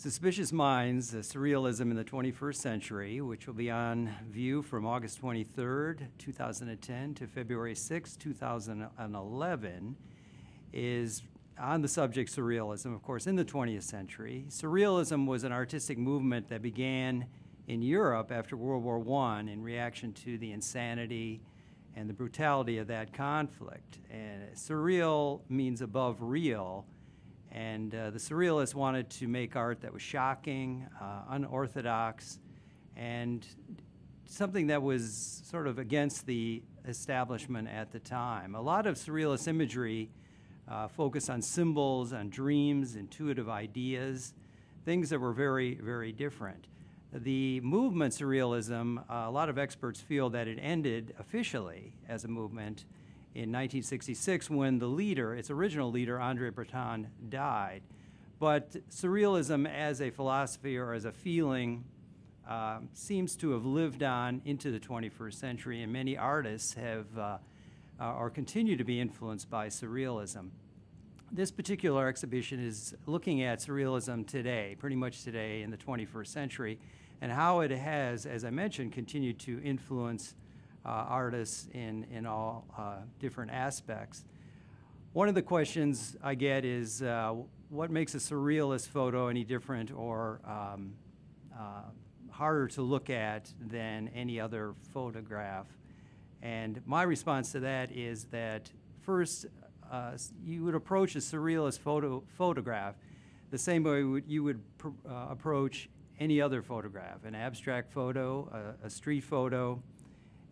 Suspicious Minds, Surrealism in the 21st Century, which will be on view from August 23rd, 2010 to February 6, 2011, is on the subject surrealism, of course, in the 20th century. Surrealism was an artistic movement that began in Europe after World War I in reaction to the insanity and the brutality of that conflict. And surreal means above real. And the surrealists wanted to make art that was shocking, unorthodox, and something that was sort of against the establishment at the time. A lot of surrealist imagery focused on symbols, on dreams, intuitive ideas, things that were very, very different. The movement surrealism, a lot of experts feel that it ended officially as a movement in 1966 when the leader, its original leader, Andre Breton, died. But surrealism as a philosophy or as a feeling seems to have lived on into the 21st century, and many artists have or continue to be influenced by surrealism. This particular exhibition is looking at surrealism today, pretty much today in the 21st century, and how it has, as I mentioned, continued to influence artists in all different aspects. One of the questions I get is what makes a surrealist photo any different or harder to look at than any other photograph? And my response to that is that first, you would approach a surrealist photograph the same way you would approach any other photograph, an abstract photo, a street photo,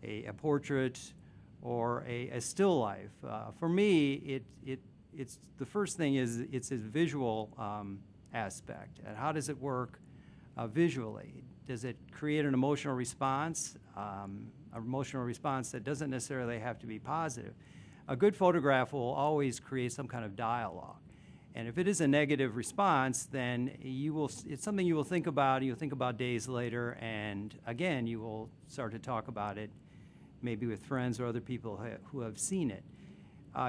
a portrait, or a still life. For me, it's the first thing is it's a visual aspect. And how does it work visually? Does it create an emotional response? An emotional response that doesn't necessarily have to be positive. A good photograph will always create some kind of dialogue. And if it is a negative response, then it's something you will think about, you'll think about days later, and again, you will start to talk about it maybe with friends or other people who have seen it.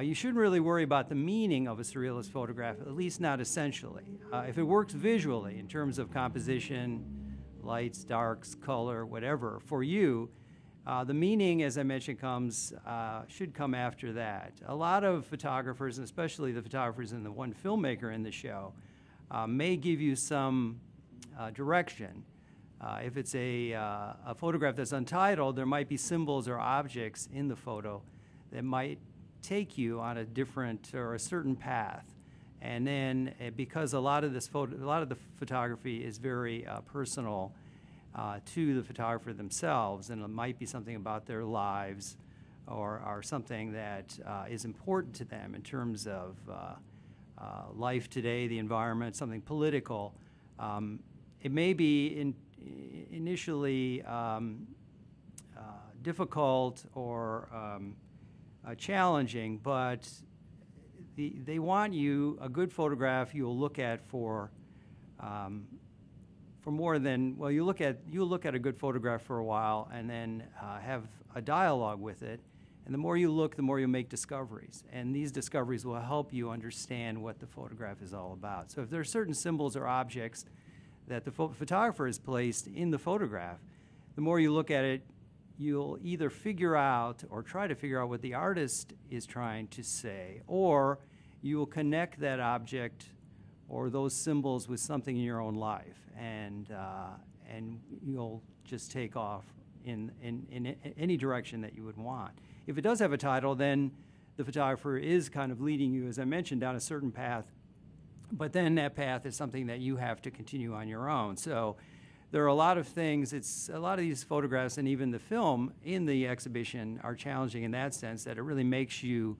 You shouldn't really worry about the meaning of a surrealist photograph, at least not essentially. If it works visually in terms of composition, lights, darks, color, whatever, for you, the meaning, as I mentioned, should come after that. A lot of photographers, and especially the photographers and the one filmmaker in the show, may give you some direction. If it's a photograph that's untitled, there might be symbols or objects in the photo that might take you on a different or a certain path. And then, because a lot of the photography is very personal to the photographer themselves, and it might be something about their lives or something that is important to them in terms of life today, the environment, something political. It may be initially difficult or challenging, but they want a good photograph you'll look at for more than, well, you'll look at a good photograph for a while and then have a dialogue with it. And the more you look, the more you make discoveries. And these discoveries will help you understand what the photograph is all about. So if there are certain symbols or objects that the photographer has placed in the photograph, the more you look at it, you'll either figure out or try to figure out what the artist is trying to say, or you will connect that object or those symbols with something in your own life, and you'll just take off in any direction that you would want. If it does have a title, then the photographer is kind of leading you, as I mentioned, down a certain path, but then that path is something that you have to continue on your own. So there are a lot of things, a lot of these photographs and even the film in the exhibition are challenging in that sense, that it really makes you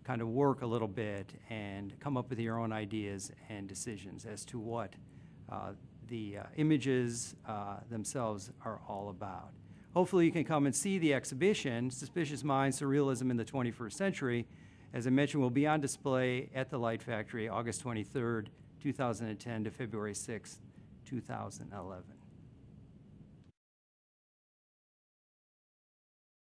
kind of work a little bit and come up with your own ideas and decisions as to what the images themselves are all about. Hopefully you can come and see the exhibition, Suspicious Minds, Surrealism in the 21st Century. As I mentioned, will be on display at the Light Factory August 23rd, 2010 to February 6th, 2011.